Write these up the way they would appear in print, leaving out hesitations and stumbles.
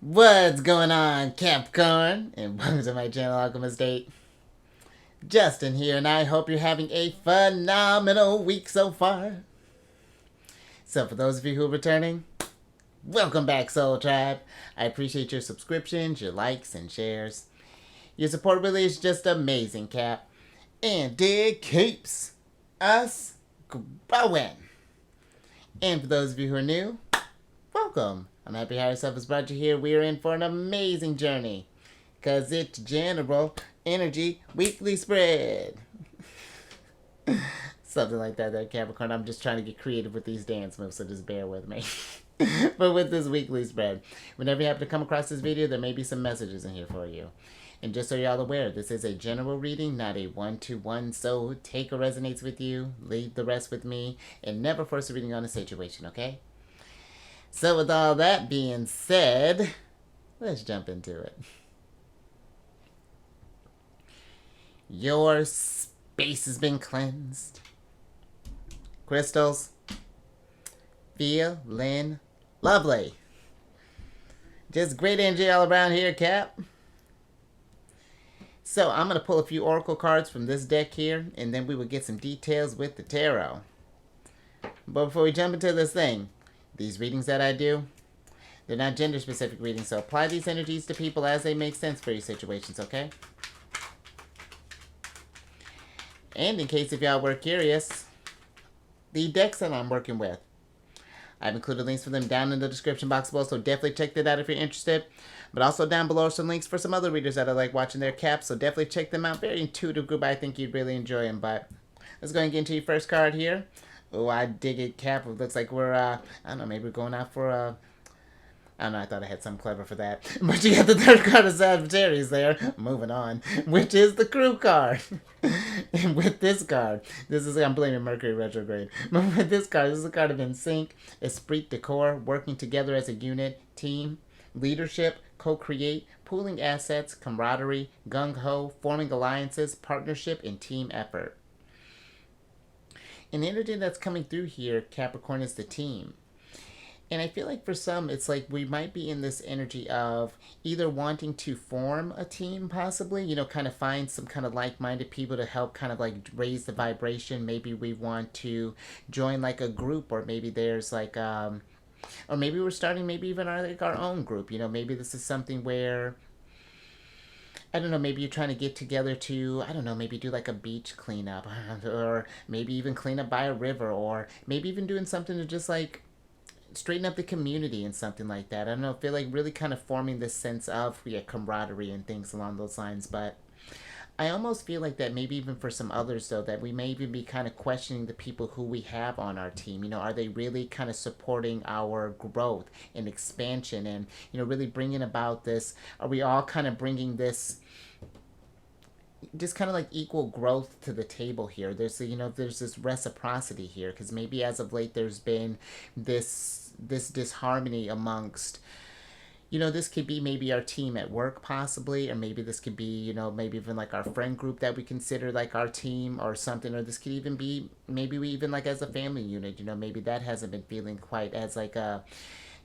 What's going on, Capricorn? And welcome to my channel, Alchemist. Justin here, and I hope you're having a phenomenal week so far. So, for those of you who are returning, welcome back, Soul Tribe. I appreciate your subscriptions, your likes, and shares. Your support really is just amazing, Cap. And it keeps us growing. And for those of you who are new, welcome. I'm happy how yourself has brought you here. We're in for an amazing journey. Because it's General Energy Weekly Spread. Something like that there, Capricorn. I'm just trying to get creative with these dance moves, so just bear with me. But with this weekly spread, whenever you happen to come across this video, there may be some messages in here for you. And just so y'all aware, this is a general reading, not a one-to-one, so take what resonates with you, leave the rest with me, and never force a reading on a situation, okay? So with all that being said, let's jump into it. Your space has been cleansed. Crystals, feeling lovely. Just great energy all around here, Cap. So I'm going to pull a few oracle cards from this deck here, and then we will get some details with the tarot. But before we jump into this thing, these readings that I do, they're not gender-specific readings, so apply these energies to people as they make sense for your situations, okay? And in case if y'all were curious, the decks that I'm working with, I've included links for them down in the description box below, so definitely check that out if you're interested. But also down below are some links for some other readers that I like watching their caps, so definitely check them out. Very intuitive group. I think you'd really enjoy them. But let's go and get into your first card here. Oh, I dig it, Cap. It looks like we're, I don't know, maybe we're going out for a... I don't know, I thought I had something clever for that. But you got the third card of Sagittarius there. Moving on. Which is the Crew card. And with this card, I'm blaming Mercury retrograde. But with this card, this is a card of in sync, esprit de corps, working together as a unit, team, leadership, co-create, pooling assets, camaraderie, gung-ho, forming alliances, partnership, and team effort. And the energy that's coming through here, Capricorn, is the team. And I feel like for some, it's like we might be in this energy of either wanting to form a team, possibly, you know, kind of find some kind of like-minded people to help kind of like raise the vibration. Maybe we want to join like a group, or maybe there's like, or maybe we're starting maybe even our own group. You know, maybe this is something where, I don't know, maybe you're trying to get together to, I don't know, maybe do like a beach cleanup, or maybe even clean up by a river, or maybe even doing something to just like straighten up the community and something like that. I don't know, feel like really kind of forming this sense of camaraderie and things along those lines. But I almost feel like that maybe even for some others, though, that we may even be kind of questioning the people who we have on our team. You know, are they really kind of supporting our growth and expansion, and, you know, really bringing about this? Are we all kind of bringing this just kind of like equal growth to the table here? There's, you know, there's this reciprocity here, because maybe as of late there's been this disharmony amongst, you know, this could be maybe our team at work, possibly, or maybe this could be, you know, maybe even like our friend group that we consider like our team or something, or this could even be maybe we even like as a family unit, you know, maybe that hasn't been feeling quite as like a,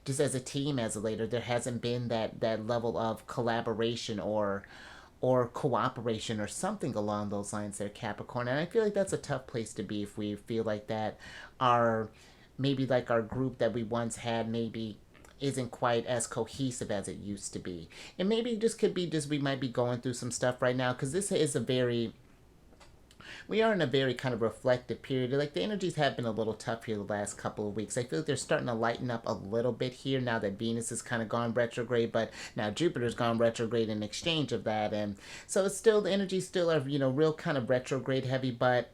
just as a team as of later. There hasn't been that level of collaboration or cooperation or something along those lines there, Capricorn. And I feel like that's a tough place to be if we feel like that our, maybe like our group that we once had maybe isn't quite as cohesive as it used to be. And maybe it just could be just we might be going through some stuff right now, because this is a very, we are in a very kind of reflective period. Like the energies have been a little tough here the last couple of weeks. I feel like they're starting to lighten up a little bit here now that Venus has kind of gone retrograde, but now Jupiter's gone retrograde in exchange of that. And so it's still, the energies still are, you know, real kind of retrograde heavy, but,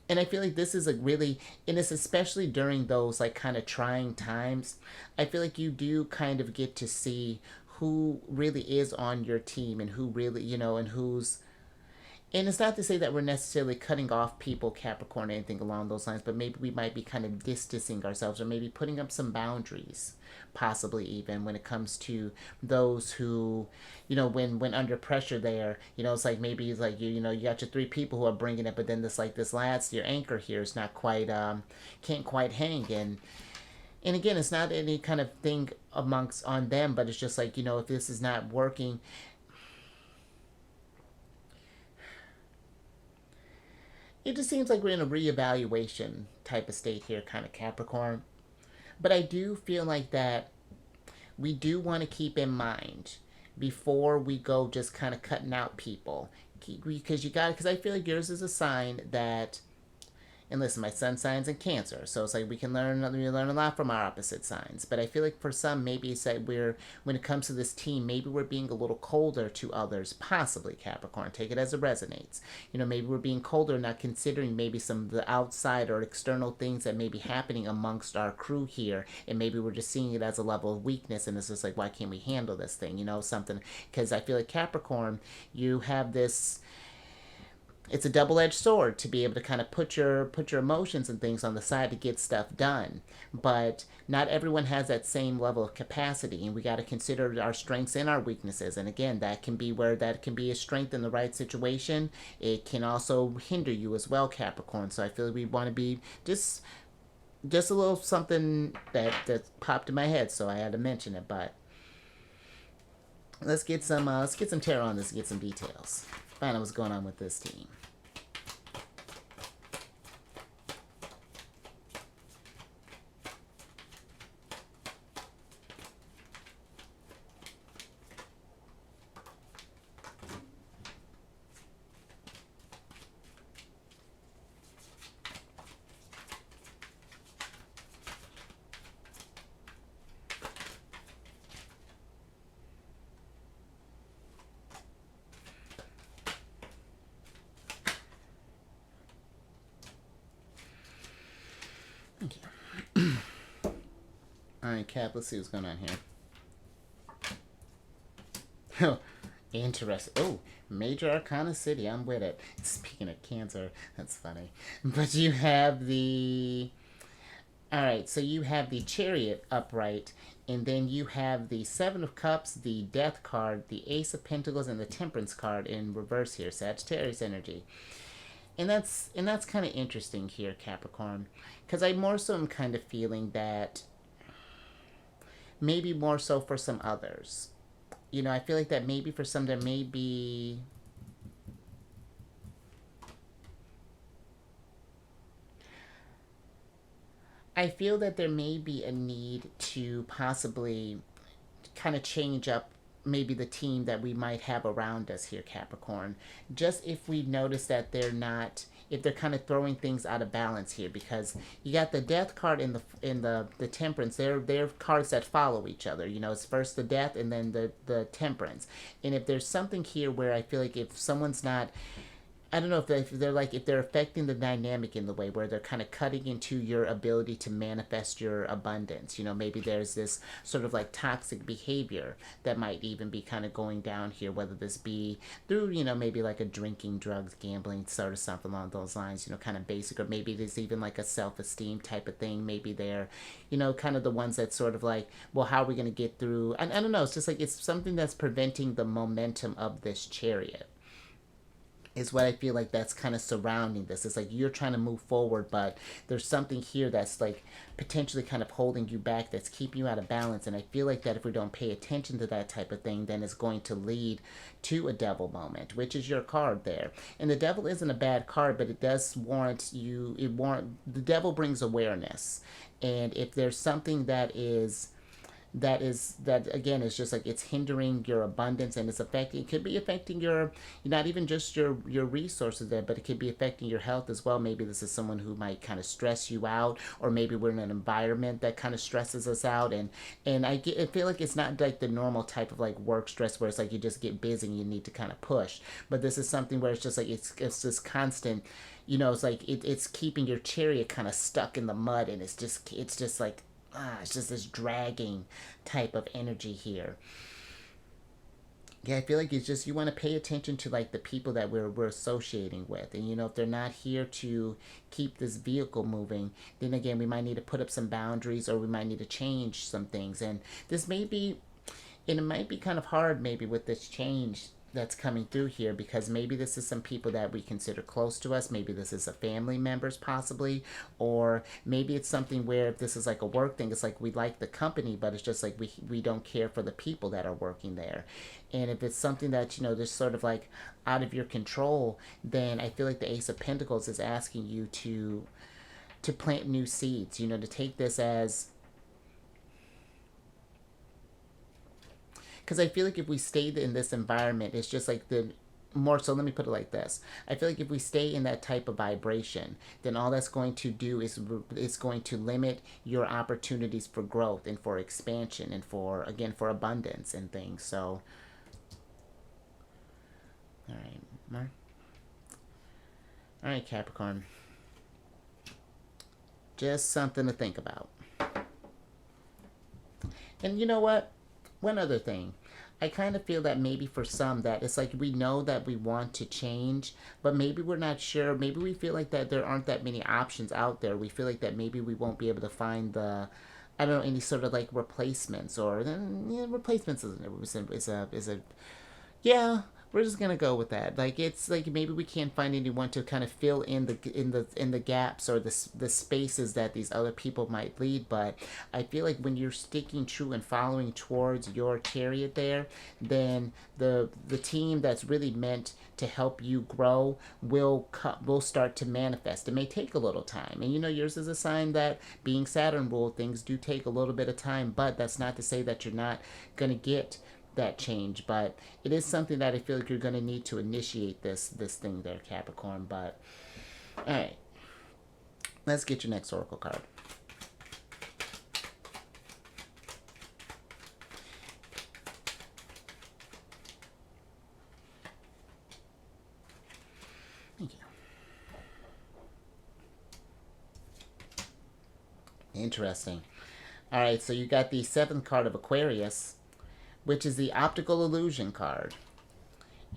and I feel like this is a really, and it's especially during those like kind of trying times, I feel like you do kind of get to see who really is on your team, and who really, you know, and who's, and it's not to say that we're necessarily cutting off people, Capricorn, or anything along those lines, but maybe we might be kind of distancing ourselves, or maybe putting up some boundaries, possibly even when it comes to those who, you know, when under pressure there, you know, it's like maybe it's like you know, you got your three people who are bringing it, but then this like this last, your anchor here is not quite, can't quite hang, and And again, it's not any kind of thing amongst on them, but it's just like, if this is not working, it just seems like we're in a reevaluation type of state here, kind of Capricorn. But I do feel like that we do want to keep in mind before we go just kind of cutting out people. Because because I feel like yours is a sign that, and listen, my sun signs in Cancer, so it's like we learn a lot from our opposite signs. But I feel like for some, maybe it's that when it comes to this team, maybe we're being a little colder to others, possibly Capricorn. Take it as it resonates. Maybe we're being colder, not considering maybe some of the outside or external things that may be happening amongst our crew here, and maybe we're just seeing it as a level of weakness, and it's just like, why can't we handle this thing? Something. Because I feel like Capricorn, you have this, it's a double-edged sword to be able to kind of put your emotions and things on the side to get stuff done, but not everyone has that same level of capacity, and we got to consider our strengths and our weaknesses. And again, that can be a strength in the right situation. It can also hinder you as well, Capricorn. So I feel like we want to be just a little something that popped in my head, so I had to mention it. But let's get some tarot on this and get some details. Find out what's going on with this team. Alright, Cap, let's see what's going on here. Interesting. Oh, Major Arcana City. I'm with it. Speaking of Cancer, that's funny. But you have the. Alright, so you have the Chariot upright, and then you have the Seven of Cups, the Death card, the Ace of Pentacles, and the Temperance card in reverse here. Sagittarius energy. And that's kind of interesting here, Capricorn. Because I more so am kind of feeling that maybe more so for some others. I feel like that maybe for some there may be. I feel that there may be a need to possibly kind of change up maybe the team that we might have around us here, Capricorn. Just if we notice that if they're kind of throwing things out of balance here, because you got the Death card in the Temperance. They're cards that follow each other. It's first the Death and then the Temperance. And if there's something here where I feel like if someone's not, I don't know if they're affecting the dynamic in the way where they're kind of cutting into your ability to manifest your abundance. Maybe there's this sort of like toxic behavior that might even be kind of going down here, whether this be through, maybe like a drinking, drugs, gambling, sort of something along those lines, kind of basic, or maybe there's even like a self-esteem type of thing. Maybe they're, kind of the ones that sort of like, well, how are we going to get through? I don't know. It's just like, it's something that's preventing the momentum of this Chariot. Is what I feel like that's kind of surrounding this. It's like you're trying to move forward, but there's something here that's like potentially kind of holding you back, that's keeping you out of balance. And I feel like that if we don't pay attention to that type of thing, then it's going to lead to a devil moment, which is your card there. And the devil isn't a bad card, but it does warrant you, the devil brings awareness. And if there's something that again is just like it's hindering your abundance, and it could be affecting your, not even just your resources there, but it could be affecting your health as well. Maybe this is someone who might kind of stress you out, or maybe we're in an environment that kind of stresses us out. And I feel like it's not like the normal type of like work stress where it's like you just get busy and you need to kind of push, but this is something where it's just like it's this constant, it's like it's keeping your Chariot kind of stuck in the mud, and it's just like, it's just this dragging type of energy here. Yeah, I feel like it's just you want to pay attention to like the people that we're associating with, and if they're not here to keep this vehicle moving, then again we might need to put up some boundaries, or we might need to change some things. And this may be, and it might be kind of hard maybe with this change that's coming through here, because maybe this is some people that we consider close to us. Maybe this is a family members possibly, or maybe it's something where if this is like a work thing, it's like we like the company, but it's just like we don't care for the people that are working there. And if it's something that, just sort of like out of your control, then I feel like the Ace of Pentacles is asking you to plant new seeds, to take this as, because I feel like if we stayed in this environment, it's just like the more so, let me put it like this. I feel like if we stay in that type of vibration, then all that's going to do is it's going to limit your opportunities for growth and for expansion and for, again, for abundance and things. So, all right, Mark. All right, Capricorn. Just something to think about. And you know what? One other thing. I kind of feel that maybe for some that it's like we know that we want to change, but maybe we're not sure. Maybe we feel like that there aren't that many options out there. We feel like that maybe we won't be able to find the, I don't know, any sort of like replacements, or yeah, replacements is a yeah, we're just gonna go with that. Like it's like maybe we can't find anyone to kind of fill in the gaps or the spaces that these other people might lead. But I feel like when you're sticking true and following towards your chariot there, then the team that's really meant to help you grow will start to manifest. It may take a little time, and yours is a sign that being Saturn ruled, things do take a little bit of time. But that's not to say that you're not gonna get that change, but it is something that I feel like you're going to need to initiate this thing there, Capricorn. But all right, let's get your next oracle card. Thank you. Interesting. All right, so you got the seventh card of Aquarius, which is the optical illusion card.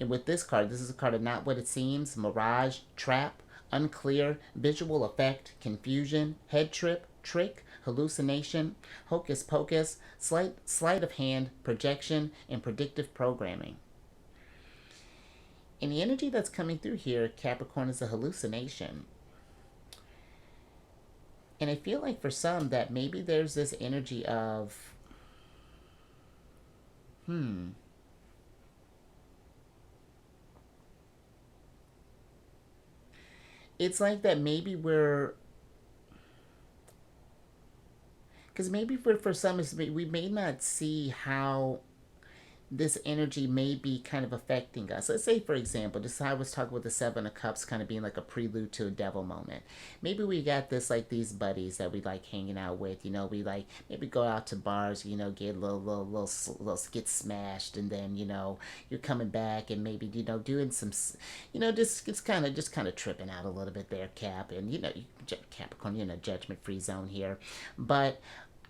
And with this card, this is a card of not what it seems, mirage, trap, unclear, visual effect, confusion, head trip, trick, hallucination, hocus pocus, sleight of hand, projection, and predictive programming. And the energy that's coming through here, Capricorn, is a hallucination. And I feel like for some that maybe there's this energy of, it's like that maybe we're, because maybe for some we may not see how this energy may be kind of affecting us. Let's say, for example, just how I was talking with the Seven of Cups kind of being like a prelude to a devil moment. Maybe we got this, like these buddies that we like hanging out with. We like maybe go out to bars, get a little get smashed, and then, you're coming back and maybe, doing some, just it's kind of tripping out a little bit there, Cap. And, Capricorn, judgment free zone here. But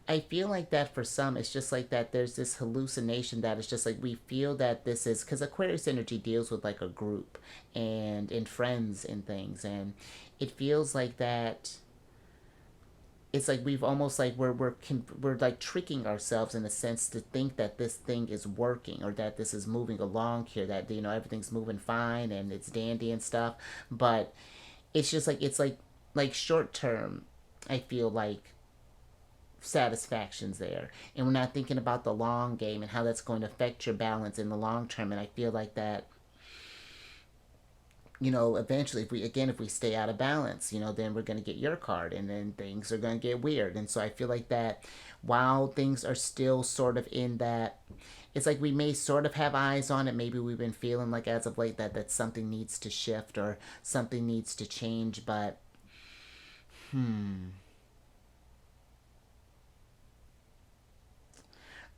I feel like that for some, it's just like that there's this hallucination that it's just like we feel that this is, because Aquarius energy deals with like a group and friends and things. And it feels like that it's like we've almost like we're like tricking ourselves in a sense to think that this thing is working, or that this is moving along here, that, everything's moving fine and it's dandy and stuff. But it's just like, it's like short term, I feel like satisfactions there, and we're not thinking about the long game and how that's going to affect your balance in the long term. And I feel like that, eventually, if we stay out of balance, then we're going to get your card, and then things are going to get weird. And so I feel like that while things are still sort of in that, it's like we may sort of have eyes on it. Maybe we've been feeling like as of late that something needs to shift or something needs to change. But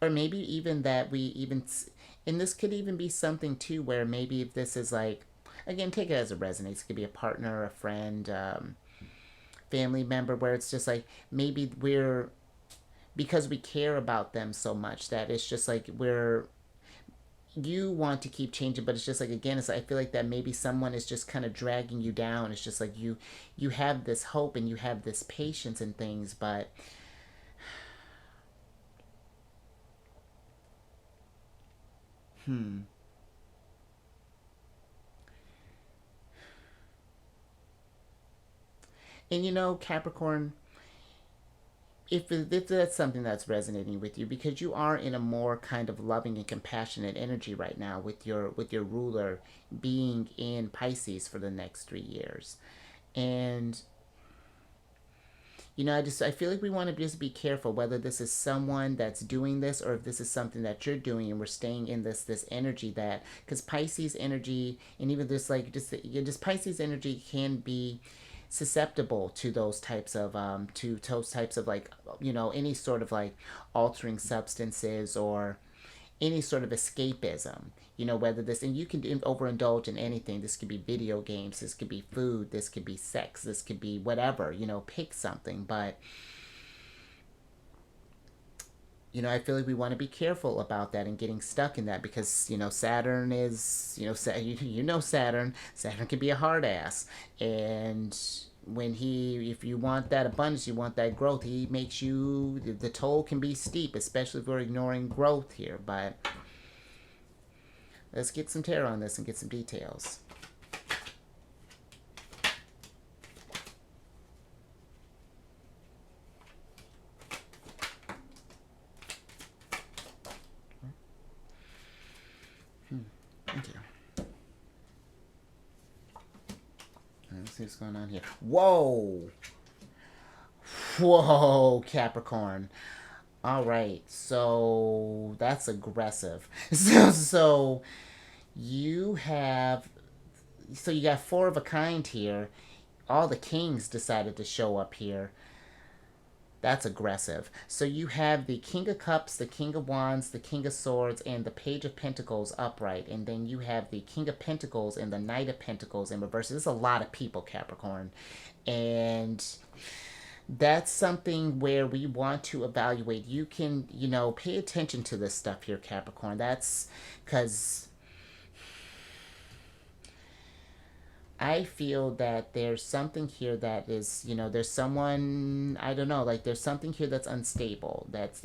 or maybe even that we even, and this could even be something too where maybe if this is like, again, take it as it resonates. It could be a partner, a friend, family member, where it's just like maybe we're, because we care about them so much that it's just like you want to keep changing, but it's just like, again, it's, I feel like that maybe someone is just kind of dragging you down. It's just like you have this hope and you have this patience and things, but And you know, Capricorn, if that's something that's resonating with you, because you are in a more kind of loving and compassionate energy right now with your ruler being in Pisces for the next 3 years. And you know, I feel like we want to just be careful whether this is someone that's doing this or if this is something that you're doing, and we're staying in this energy that, because Pisces energy, and even this like just Pisces energy can be susceptible to those types of like, you know, any sort of like altering substances or any sort of escapism. You know, whether this, and you can overindulge in anything. This could be video games, this could be food, this could be sex, this could be whatever, you know, pick something. But you know, I feel like we want to be careful about that and getting stuck in that, because you know, Saturn is, you know, you know, Saturn can be a hard ass. And when he, if you want that abundance, you want that growth, he makes you, the toll can be steep, especially if we're ignoring growth here. But let's get some tarot on this and get some details. Thank you. Let's see what's going on here. Whoa! Whoa, Capricorn. All right, so that's aggressive. So you have, so you got four of a kind here. All the kings decided to show up here. That's aggressive. So you have the King of Cups, the King of Wands, the King of Swords, and the Page of Pentacles upright. And then you have the King of Pentacles and the Knight of Pentacles in reverse. There's a lot of people, Capricorn. And that's something where we want to evaluate. You can, you know, pay attention to this stuff here, Capricorn. That's because I feel that there's something here that is, you know, there's someone, I don't know, like there's something here that's unstable. That's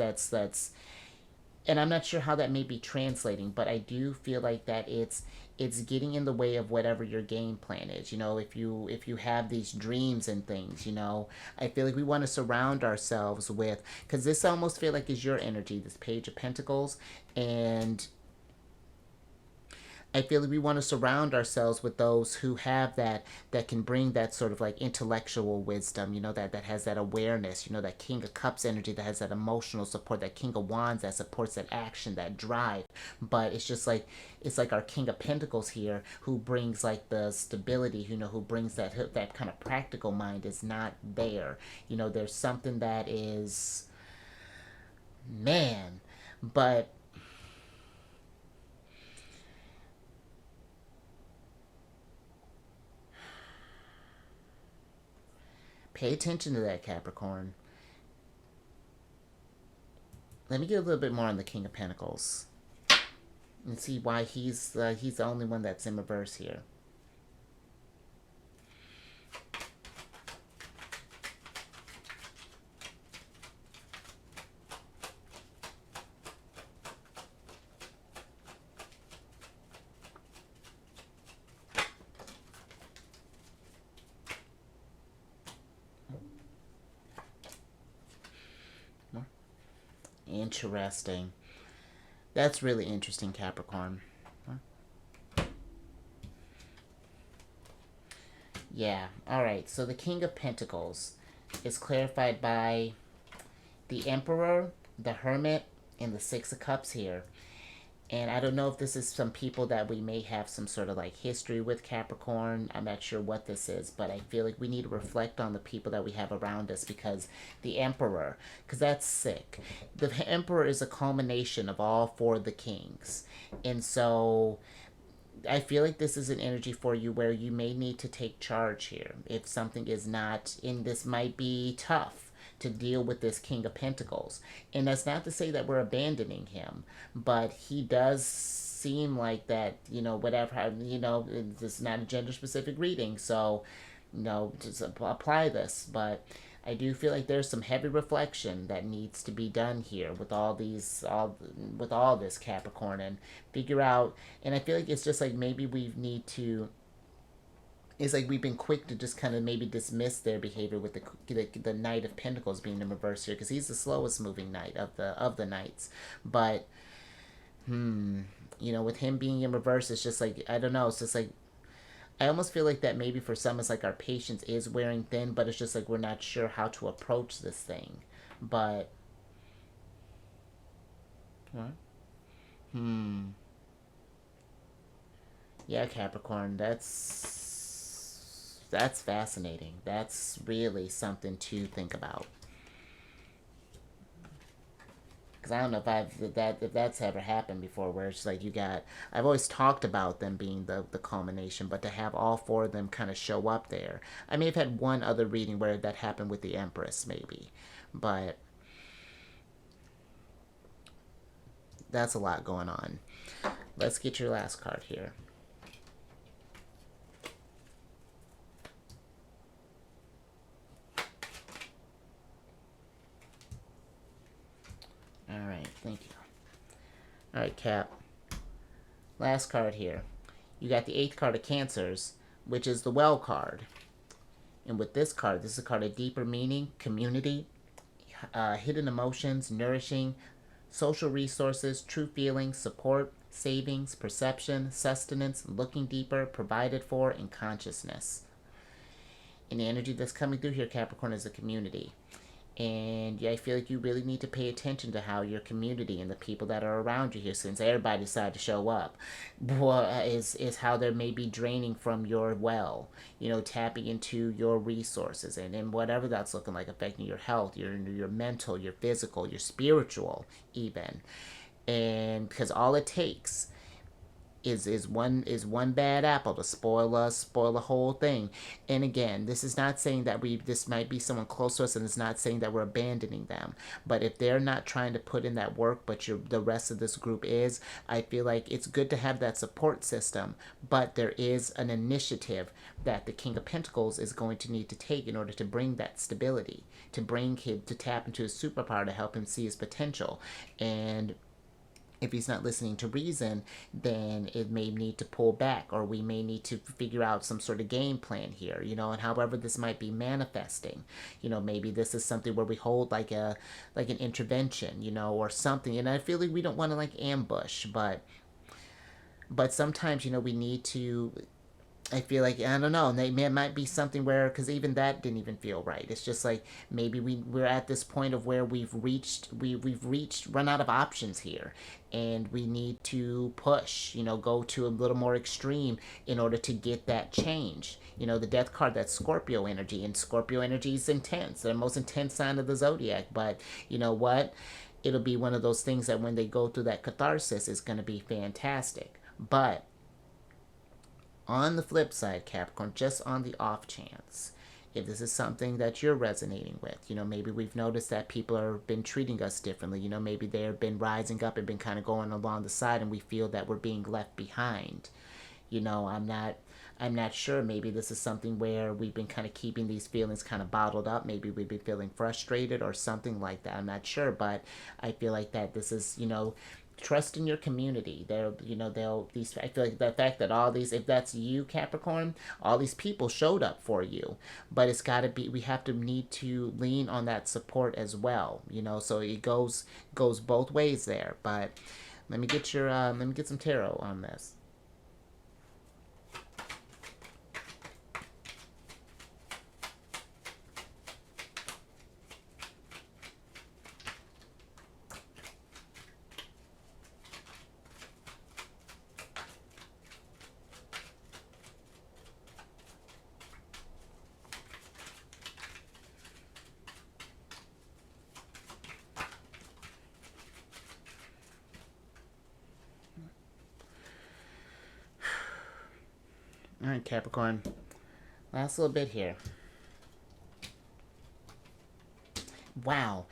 and I'm not sure how that may be translating, but I do feel like that it's getting in the way of whatever your game plan is. You know, if you have these dreams and things, you know, I feel like we want to surround ourselves with, because this almost feel like is your energy, this Page of Pentacles. And I feel like we want to surround ourselves with those who have that can bring that sort of like intellectual wisdom, you know, that has that awareness, you know, that King of Cups energy that has that emotional support, that King of Wands that supports that action, that drive. But it's just like, it's like our King of Pentacles here, who brings like the stability, you know, who brings that kind of practical mind, is not there. You know, there's something that is, man, but pay attention to that, Capricorn. Let me get a little bit more on the King of Pentacles and see why he's the only one that's in reverse here. Interesting. That's really interesting, Capricorn. Yeah. All right. So the King of Pentacles is clarified by the Emperor, the Hermit, and the Six of Cups here. And I don't know if this is some people that we may have some sort of like history with, Capricorn. I'm not sure what this is, but I feel like we need to reflect on the people that we have around us, because the Emperor, because that's sick. The Emperor is a culmination of all four of the kings. And so I feel like this is an energy for you where you may need to take charge here. If something is not, and this might be tough to deal with this King of Pentacles. And that's not to say that we're abandoning him, but he does seem like that, you know, whatever, you know, this is not a gender specific reading, so, you know, just apply this. But I do feel like there's some heavy reflection that needs to be done here with all these, with all this, Capricorn, and figure out. And I feel like it's just like maybe we need to it's like we've been quick to just kind of maybe dismiss their behavior with the Knight of Pentacles being the reverse here, because he's the slowest moving knight of the knights. But with him being in reverse, it's just like, I don't know. It's just like, I almost feel like that maybe for some it's like our patience is wearing thin, but it's just like we're not sure how to approach this thing. But what? Yeah, Capricorn, that's fascinating. That's really something to think about. Because I don't know if that's ever happened before, where it's like you got. I've always talked about them being the culmination, but to have all four of them kind of show up there. I may have had one other reading where that happened with the Empress, maybe, but that's a lot going on. Let's get your last card here. All right, thank you. All right, Cap. Last card here. You got the eighth card of Cancers, which is the Well card. And with this card, this is a card of deeper meaning, community, hidden emotions, nourishing, social resources, true feelings, support, savings, perception, sustenance, looking deeper, provided for, and consciousness. And the energy that's coming through here, Capricorn, is a community. And yeah, I feel like you really need to pay attention to how your community and the people that are around you here, since everybody decided to show up, is how they may be draining from your well, tapping into your resources, and whatever that's looking like, affecting your health, your mental, your physical, your spiritual, even. And because all it takes is one bad apple to spoil the whole thing. And again, this is not saying that this might be someone close to us, and it's not saying that we're abandoning them. But if they're not trying to put in that work, but the rest of this group is, I feel like it's good to have that support system. But there is an initiative that the King of Pentacles is going to need to take in order to bring that stability, to bring him to tap into his superpower, to help him see his potential. And if he's not listening to reason, then it may need to pull back, or we may need to figure out some sort of game plan here, and however this might be manifesting. Maybe this is something where we hold like an intervention, or something. And I feel like we don't want to like ambush, but sometimes, we need to. I feel like, I don't know, it might be something where, because even that didn't even feel right. It's just like maybe we're at this point of where we've run out of options here, and we need to push, go to a little more extreme in order to get that change. The death card, that's Scorpio energy, and Scorpio energy is intense. They're the most intense sign of the zodiac, but you know what? It'll be one of those things that when they go through that catharsis, is going to be fantastic. But on the flip side, Capricorn, just on the off chance, if this is something that you're resonating with, maybe we've noticed that people have been treating us differently. Maybe they've been rising up and been kind of going along the side, and we feel that we're being left behind. I'm not sure. Maybe this is something where we've been kind of keeping these feelings kind of bottled up. Maybe we've been feeling frustrated or something like that. I'm not sure, but I feel like that this is, trust in your community. I feel like the fact that all these, if that's you, Capricorn, all these people showed up for you, but it's got to be, we have to need to lean on that support as well, so it goes both ways there. But let me get some tarot on this. All right, Capricorn. Last little bit here. Wow.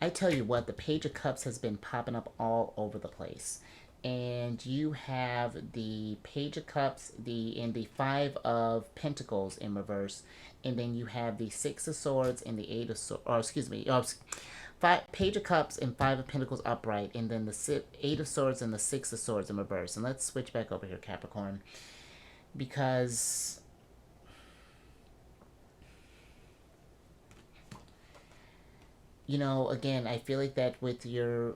I tell you what, the Page of Cups has been popping up all over the place. And you have the Page of Cups, the Five of Pentacles in reverse, and then you have the Six of Swords and the Eight of Swords, or excuse me, Page of Cups and Five of Pentacles upright, and then the Eight of Swords and the Six of Swords in reverse. And let's switch back over here, Capricorn, because again, I feel like that with your,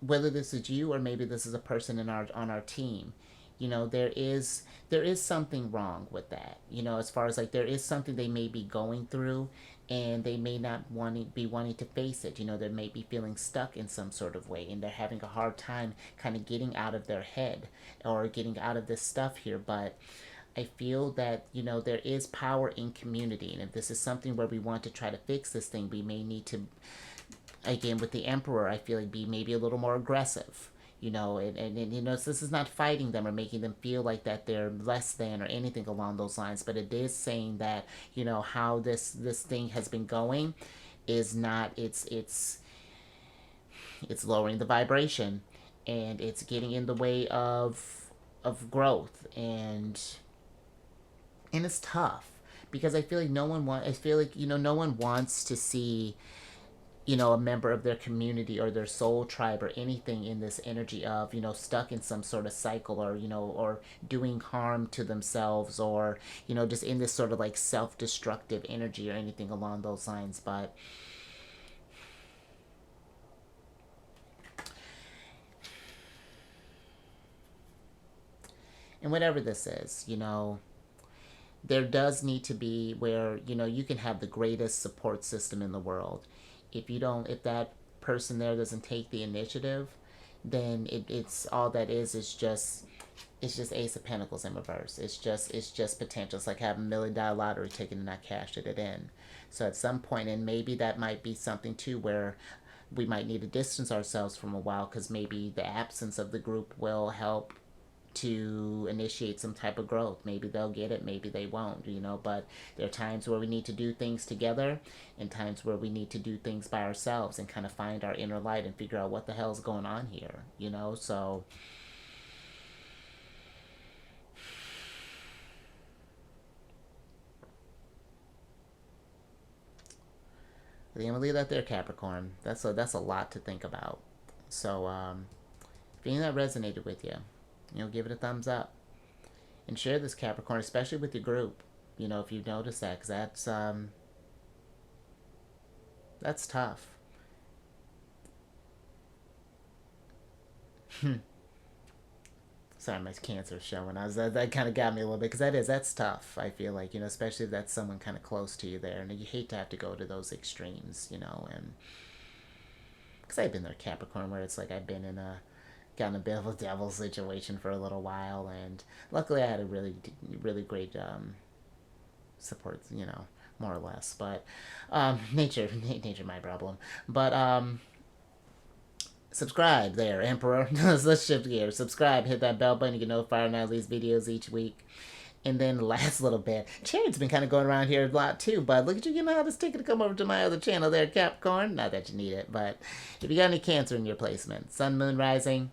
whether this is you or maybe this is a person in our on our team, there is something wrong with that. As far as like there is something they may be going through, and they may not wanting to face it. They may be feeling stuck in some sort of way, and they're having a hard time kind of getting out of their head or getting out of this stuff here. But I feel that there is power in community, and if this is something where we want to try to fix this thing, we may need to, again, with the Emperor, I feel like be maybe a little more aggressive. And so this is not fighting them or making them feel like that they're less than or anything along those lines, but it is saying that how this thing has been going is not, it's lowering the vibration, and it's getting in the way of growth, and it's tough because I feel like no one wants to see a member of their community or their soul tribe or anything in this energy of stuck in some sort of cycle, or doing harm to themselves, or just in this sort of like self-destructive energy or anything along those lines. But and whatever this is, there does need to be where you can have the greatest support system in the world. If that person there doesn't take the initiative, then it's all that is just Ace of Pentacles in reverse. It's just potential. It's like having $1 million lottery ticket and not cashing it in. So at some point, and maybe that might be something too where we might need to distance ourselves from a while, because maybe the absence of the group will help to initiate some type of growth. Maybe they'll get it, maybe they won't, but there are times where we need to do things together, and times where we need to do things by ourselves and kind of find our inner light and figure out what the hell's going on here, so I'm gonna leave that there, Capricorn. That's a lot to think about. So if any of that resonated with you, give it a thumbs up and share this, Capricorn, especially with your group. If you've noticed that, because that's tough. Sorry, my cancer's showing. That kind of got me a little bit, because that's tough. I feel like especially if that's someone kind of close to you there, and you hate to have to go to those extremes, and because I've been there, Capricorn, where it's like I've been in a got in a bit of a devil situation for a little while, and luckily I had a really really great support, more or less. But nature my problem. But subscribe there, Emperor. Let's shift gears. Subscribe, hit that bell button to get notified when I release videos each week. And then last little bit, Chariot's been kind of going around here a lot too, but look at you, how this ticket to come over to my other channel there, Capricorn. Not that you need it, but if you got any Cancer in your placement, Sun, Moon, Rising,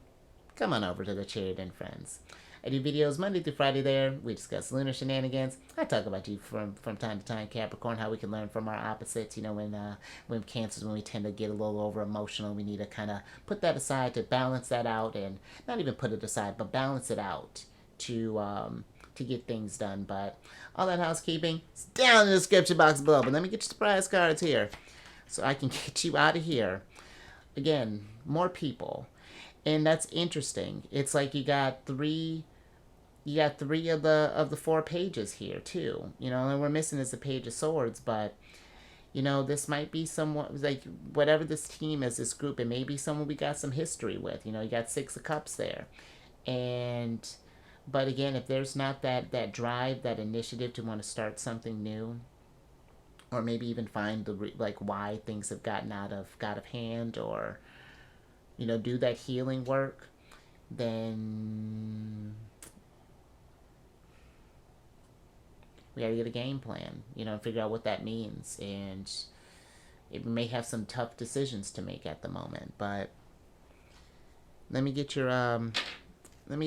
come on over to the Chariot and Friends. I do videos Monday through Friday there. We discuss lunar shenanigans. I talk about you from time to time, Capricorn, how we can learn from our opposites. When Cancers, when we tend to get a little over emotional, we need to kind of put that aside to balance that out, and not even put it aside, but balance it out to get things done. But all that housekeeping is down in the description box below. But let me get your surprise cards here, so I can get you out of here. Again, more people. And that's interesting. It's like you got three of the 4 pages here too. And we're missing is the Page of Swords, but this might be someone like whatever this team is, this group, it may be someone we got some history with. You got 6 of Cups there. And but again, if there's not that drive, that initiative to want to start something new, or maybe even find why things have gotten out of hand, or do that healing work, then we gotta get a game plan, and figure out what that means. And it may have some tough decisions to make at the moment, but let me get your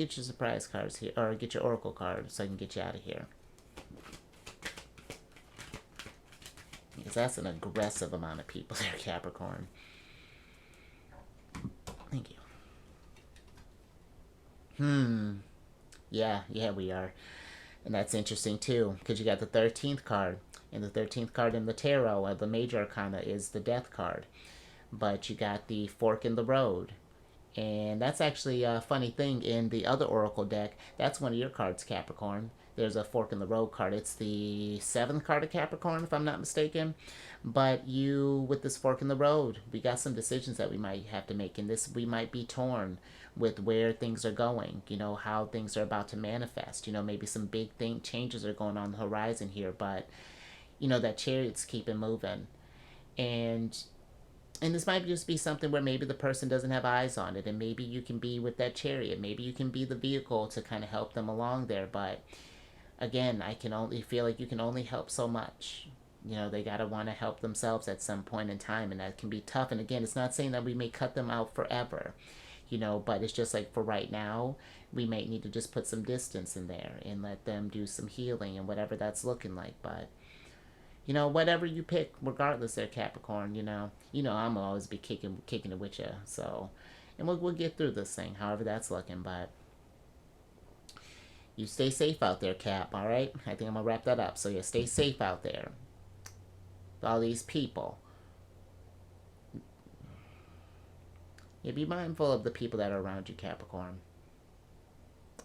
surprise cards here, or get your oracle card, so I can get you out of here. Because that's an aggressive amount of people there, Capricorn. Thank you. Yeah, we are. And that's interesting too, because you got the 13th card. And the 13th card in the tarot, the major arcana, is the death card. But you got the fork in the road. And that's actually a funny thing. In the other oracle deck, that's one of your cards, Capricorn. There's a fork in the road card. It's the 7th card of Capricorn, if I'm not mistaken. But you, with this fork in the road, we got some decisions that we might have to make. In this, we might be torn with where things are going, how things are about to manifest. Maybe some big changes are going on the horizon here, but, that chariot's keeping moving. And this might just be something where maybe the person doesn't have eyes on it, and maybe you can be with that chariot. Maybe you can be the vehicle to kind of help them along there. But again, I can only feel like you can only help so much. They gotta want to help themselves at some point in time, and that can be tough. And again, it's not saying that we may cut them out forever, but it's just like for right now, we might need to just put some distance in there and let them do some healing and whatever that's looking like. But whatever you pick, regardless, there, Capricorn. I'm always be kicking it with you. So, and we'll get through this thing, however that's looking. But you stay safe out there, Cap. All right. I think I'm gonna wrap that up. So yeah, stay safe out there. All these people. Yeah, be mindful of the people that are around you, Capricorn,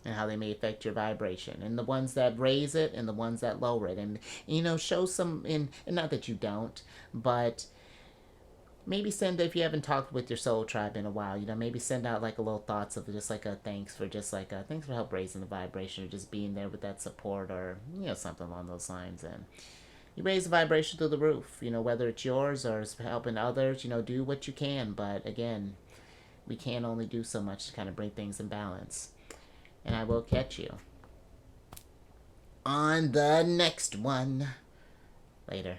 and how they may affect your vibration, and the ones that raise it and the ones that lower it. And show some, and not that you don't, but maybe send, if you haven't talked with your soul tribe in a while, maybe send out like a little thoughts of just like a thanks for just like a thanks for help raising the vibration, or just being there with that support, or something along those lines. And you raise the vibration through the roof, whether it's yours or it's helping others. Do what you can, but again, we can only do so much to kind of bring things in balance. And I will catch you on the next one. Later.